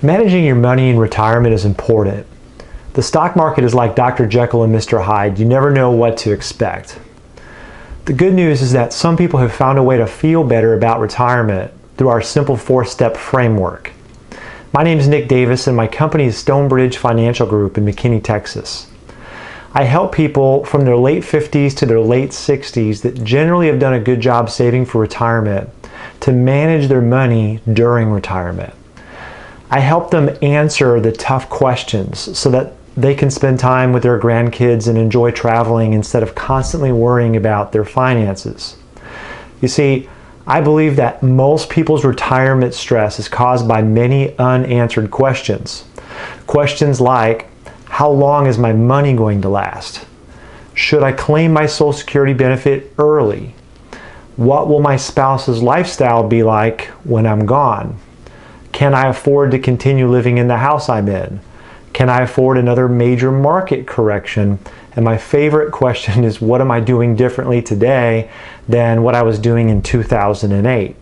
Managing your money in retirement is important. The stock market is like Dr. Jekyll and Mr. Hyde. You never know what to expect. The good news is that some people have found a way to feel better about retirement through our simple 4-step framework. My name is Nick Davis and my company is Stonebridge Financial Group in McKinney, Texas. I help people from their late 50s to their late 60s that generally have done a good job saving for retirement to manage their money during retirement. I help them answer the tough questions so that they can spend time with their grandkids and enjoy traveling instead of constantly worrying about their finances. You see, I believe that most people's retirement stress is caused by many unanswered questions. Questions like, how long is my money going to last? Should I claim my Social Security benefit early? What will my spouse's lifestyle be like when I'm gone? Can I afford to continue living in the house I'm in? Can I afford another major market correction? And my favorite question is, what am I doing differently today than what I was doing in 2008?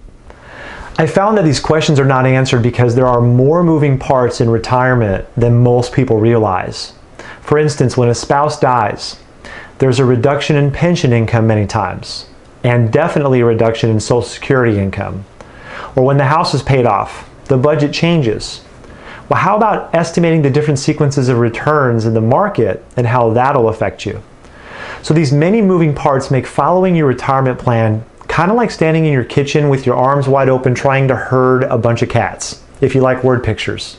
I found that these questions are not answered because there are more moving parts in retirement than most people realize. For instance, when a spouse dies, there's a reduction in pension income many times, and definitely a reduction in Social Security income. Or when the house is paid off, the budget changes. Well, how about estimating the different sequences of returns in the market and how that'll affect you? So these many moving parts make following your retirement plan kind of like standing in your kitchen with your arms wide open trying to herd a bunch of cats, if you like word pictures.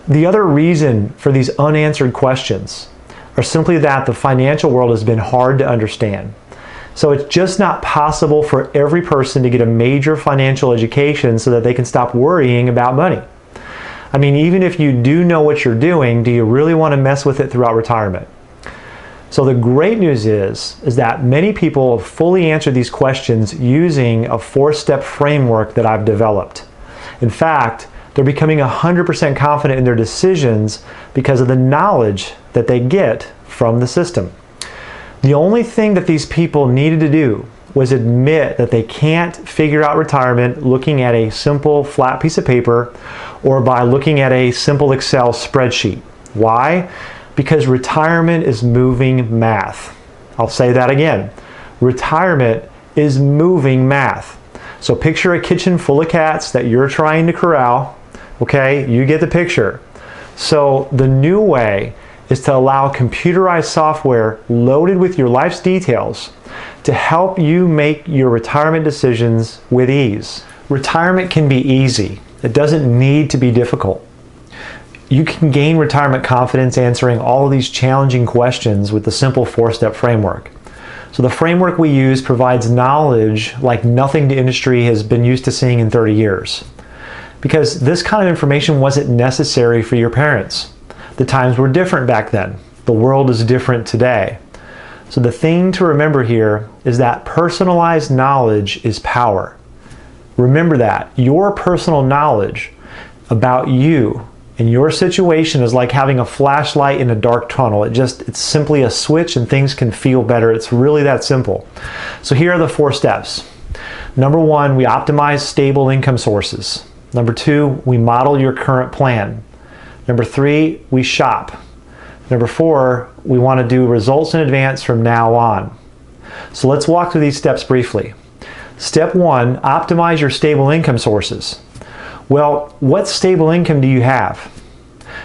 The other reason for these unanswered questions are simply that the financial world has been hard to understand. So it's just not possible for every person to get a major financial education so that they can stop worrying about money. I mean, even if you do know what you're doing, do you really want to mess with it throughout retirement? So the great news is that many people have fully answered these questions using a 4-step framework that I've developed. In fact, they're becoming 100% confident in their decisions because of the knowledge that they get from the system. The only thing that these people needed to do was admit that they can't figure out retirement looking at a simple flat piece of paper or by looking at a simple Excel spreadsheet. Why? Because retirement is moving math. I'll say that again. Retirement is moving math. So picture a kitchen full of cats that you're trying to corral. Okay, you get the picture. So the new way is to allow computerized software loaded with your life's details to help you make your retirement decisions with ease. Retirement can be easy. It doesn't need to be difficult. You can gain retirement confidence answering all of these challenging questions with the simple 4-step framework. So the framework we use provides knowledge like nothing the industry has been used to seeing in 30 years. Because this kind of information wasn't necessary for your parents. The times were different back then. The world is different today. So the thing to remember here is that personalized knowledge is power. Remember that. Your personal knowledge about you and your situation is like having a flashlight in a dark tunnel. It's simply a switch and things can feel better. It's really that simple. So here are the 4 steps. Number 1, we optimize stable income sources. Number 2, we model your current plan. Number 3, we shop. Number 4, we want to do results in advance from now on. So let's walk through these steps briefly. Step 1, optimize your stable income sources. Well, what stable income do you have?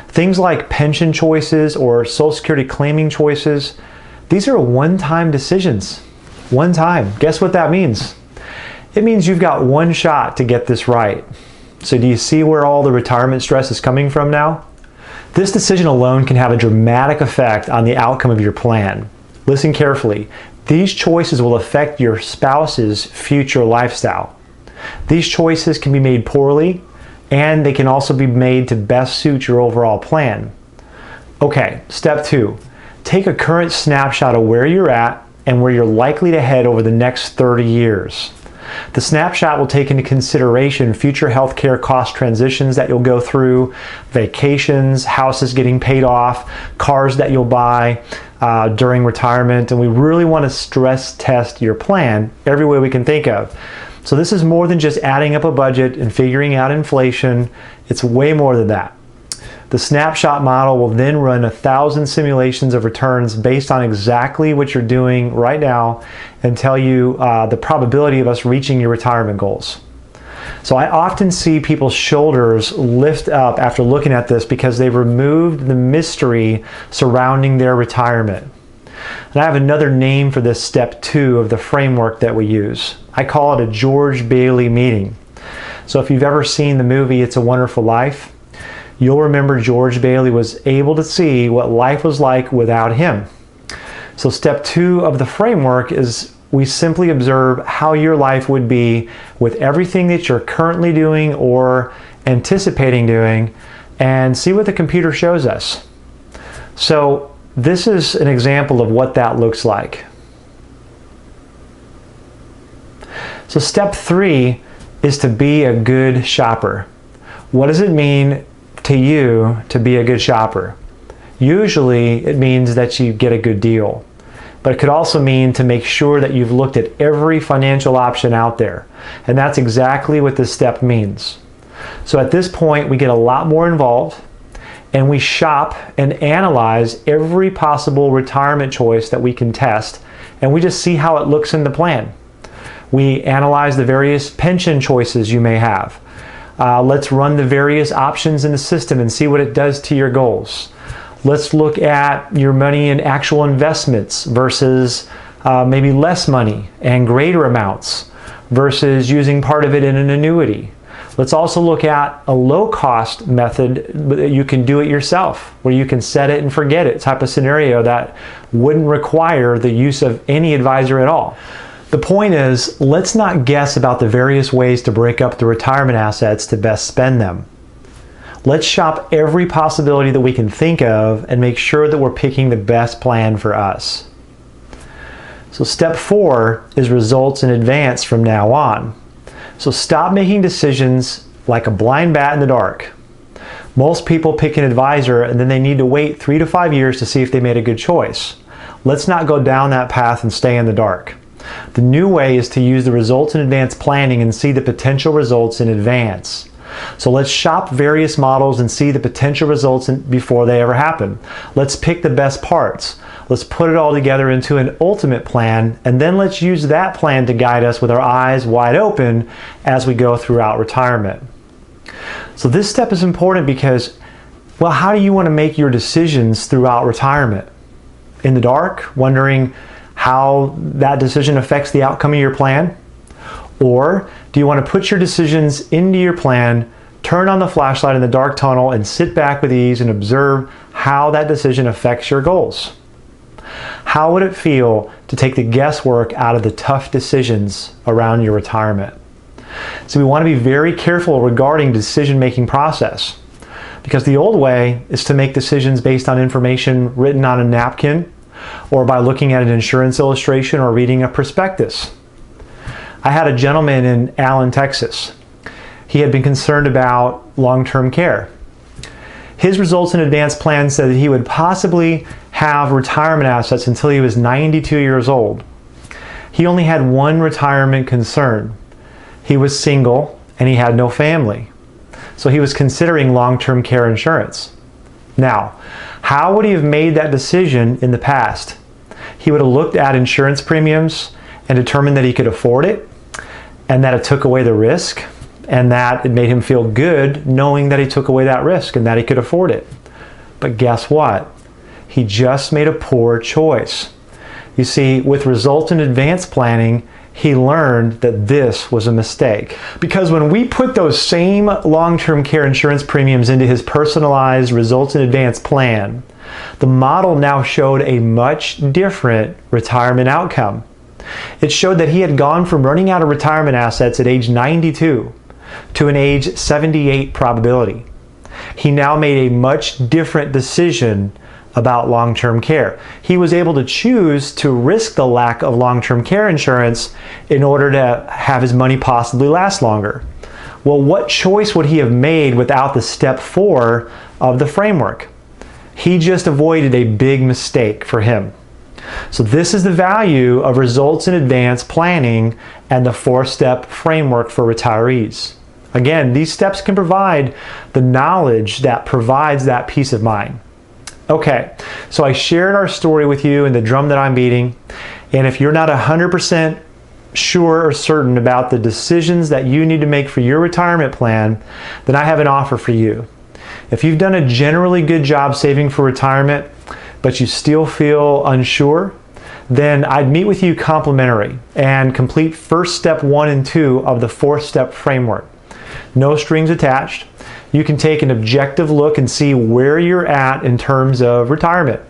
Things like pension choices or Social Security claiming choices, these are one-time decisions. One time. Guess what that means? It means you've got one shot to get this right. So do you see where all the retirement stress is coming from now? This decision alone can have a dramatic effect on the outcome of your plan. Listen carefully. These choices will affect your spouse's future lifestyle. These choices can be made poorly, and they can also be made to best suit your overall plan. Okay, step 2. Take a current snapshot of where you're at and where you're likely to head over the next 30 years. The snapshot will take into consideration future healthcare cost transitions that you'll go through, vacations, houses getting paid off, cars that you'll buy during retirement, and we really want to stress test your plan every way we can think of. So this is more than just adding up a budget and figuring out inflation. It's way more than that. The snapshot model will then run 1,000 simulations of returns based on exactly what you're doing right now and tell you the probability of us reaching your retirement goals. So I often see people's shoulders lift up after looking at this because they've removed the mystery surrounding their retirement. And I have another name for this step 2 of the framework that we use. I call it a George Bailey meeting. So if you've ever seen the movie It's a Wonderful Life, you'll remember George Bailey was able to see what life was like without him. So step 2 of the framework is we simply observe how your life would be with everything that you're currently doing or anticipating doing and see what the computer shows us. So this is an example of what that looks like. So step 3 is to be a good shopper. What does it mean to you to be a good shopper? Usually it means that you get a good deal. But it could also mean to make sure that you've looked at every financial option out there. And that's exactly what this step means. So at this point, we get a lot more involved and we shop and analyze every possible retirement choice that we can test, and we just see how it looks in the plan. We analyze the various pension choices you may have. Let's run the various options in the system and see what it does to your goals. Let's look at your money in actual investments versus maybe less money and greater amounts versus using part of it in an annuity. Let's also look at a low-cost method that you can do it yourself, where you can set it and forget it type of scenario that wouldn't require the use of any advisor at all. The point is, let's not guess about the various ways to break up the retirement assets to best spend them. Let's shop every possibility that we can think of and make sure that we're picking the best plan for us. So step 4 is results in advance from now on. So stop making decisions like a blind bat in the dark. Most people pick an advisor and then they need to wait 3 to 5 years to see if they made a good choice. Let's not go down that path and stay in the dark. The new way is to use the results in advance planning and see the potential results in advance. So let's shop various models and see the potential results before they ever happen. Let's pick the best parts. Let's put it all together into an ultimate plan, and then let's use that plan to guide us with our eyes wide open as we go throughout retirement. So this step is important because, well, how do you want to make your decisions throughout retirement? In the dark, wondering how that decision affects the outcome of your plan? Or do you want to put your decisions into your plan, turn on the flashlight in the dark tunnel, and sit back with ease and observe how that decision affects your goals? How would it feel to take the guesswork out of the tough decisions around your retirement? So we want to be very careful regarding the decision-making process, because the old way is to make decisions based on information written on a napkin or by looking at an insurance illustration or reading a prospectus. I had a gentleman in Allen, Texas. He had been concerned about long-term care. His results in advance plan said that he would possibly have retirement assets until he was 92 years old. He only had one retirement concern. He was single and he had no family. So he was considering long-term care insurance. Now, how would he have made that decision in the past? He would have looked at insurance premiums and determined that he could afford it, and that it took away the risk, and that it made him feel good knowing that he took away that risk and that he could afford it. But guess what? He just made a poor choice. You see, with results in advance planning, he learned that this was a mistake. Because when we put those same long-term care insurance premiums into his personalized results in advance plan, the model now showed a much different retirement outcome. It showed that he had gone from running out of retirement assets at age 92 to an age 78 probability. He now made a much different decision about long-term care. He was able to choose to risk the lack of long-term care insurance in order to have his money possibly last longer. Well, what choice would he have made without the step 4 of the framework? He just avoided a big mistake for him. So this is the value of results in advance planning and the 4-step framework for retirees. Again, these steps can provide the knowledge that provides that peace of mind. Okay, so I shared our story with you and the drum that I'm beating, and if you're not 100% sure or certain about the decisions that you need to make for your retirement plan, then I have an offer for you. If you've done a generally good job saving for retirement, but you still feel unsure, then I'd meet with you complimentary and complete first step 1 and 2 of the 4-step framework. No strings attached. You can take an objective look and see where you're at in terms of retirement.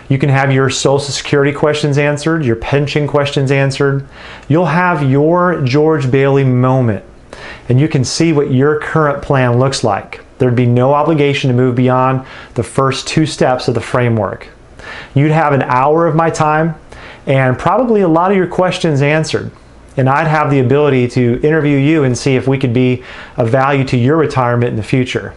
You can have your Social Security questions answered, your pension questions answered. You'll have your George Bailey moment, and you can see what your current plan looks like. There'd be no obligation to move beyond the first 2 steps of the framework. You'd have an hour of my time and probably a lot of your questions answered. And I'd have the ability to interview you and see if we could be of value to your retirement in the future.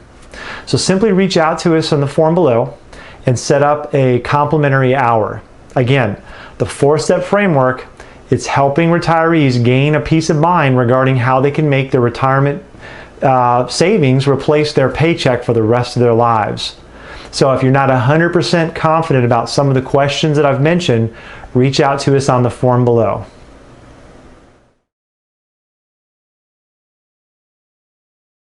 So simply reach out to us on the form below and set up a complimentary hour. Again, the 4-step framework, it's helping retirees gain a peace of mind regarding how they can make their retirement savings replace their paycheck for the rest of their lives. So if you're not 100% confident about some of the questions that I've mentioned, reach out to us on the form below.